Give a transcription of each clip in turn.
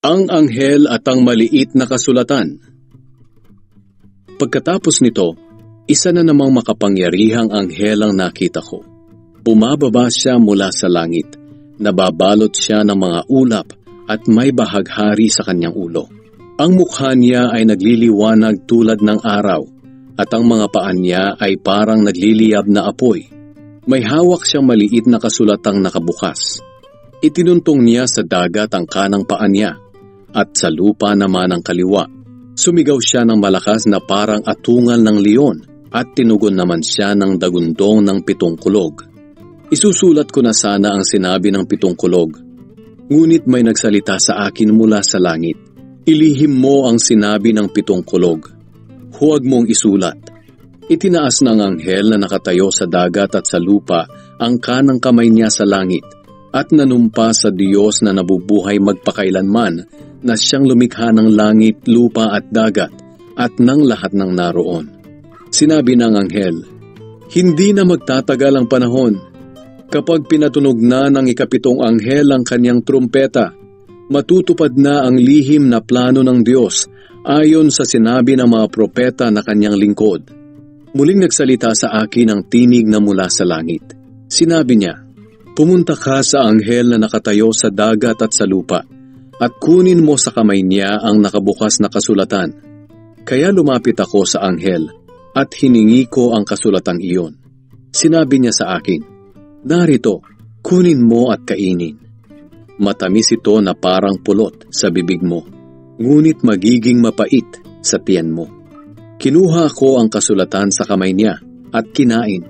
Ang anghel at ang maliit na kasulatan. Pagkatapos nito, isa na namang makapangyarihang anghel ang nakita ko. Bumababa siya mula sa langit, nababalot siya ng mga ulap at may bahaghari sa kanyang ulo. Ang mukha niya ay nagliliwanag tulad ng araw at ang mga paa niya ay parang nagliliyab na apoy. May hawak siyang maliit na kasulatang nakabukas. Itinuntong niya sa dagat ang kanang paa niya at sa lupa naman ang kaliwa. Sumigaw siya ng malakas na parang atungal ng leon at tinugon naman siya ng dagundong ng 7 kulog. Isusulat ko na sana ang sinabi ng 7 kulog, ngunit may nagsalita sa akin mula sa langit. Ilihim mo ang sinabi ng 7 kulog. Huwag mong isulat. Itinaas ng anghel na nakatayo sa dagat at sa lupa ang kanang kamay niya sa langit at nanumpa sa Diyos na nabubuhay magpakailanman na siyang lumikha ng langit, lupa at dagat at ng lahat ng naroon. Sinabi ng anghel, hindi na magtatagal ang panahon. Kapag pinatunog na ng 7 anghel ang kanyang trumpeta, matutupad na ang lihim na plano ng Diyos ayon sa sinabi ng mga propeta na kanyang lingkod. Muling nagsalita sa akin ang tinig na mula sa langit. Sinabi niya, pumunta ka sa anghel na nakatayo sa dagat at sa lupa, at kunin mo sa kamay niya ang nakabukas na kasulatan. Kaya lumapit ako sa anghel at hiningi ko ang kasulatang iyon. Sinabi niya sa akin, narito, kunin mo at kainin. Matamis ito na parang pulot sa bibig mo, ngunit magiging mapait sa tiyan mo. Kinuha ko ang kasulatan sa kamay niya at kinain.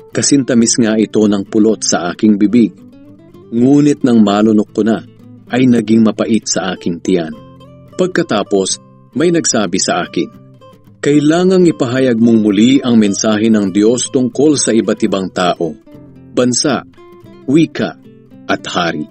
Kasintamis nga ito ng pulot sa aking bibig, ngunit nang malunok ko na, ay naging mapait sa aking tiyan. Pagkatapos, may nagsabi sa akin, kailangang ipahayag mong muli ang mensahe ng Diyos tungkol sa iba't ibang tao, bansa, wika, at hari.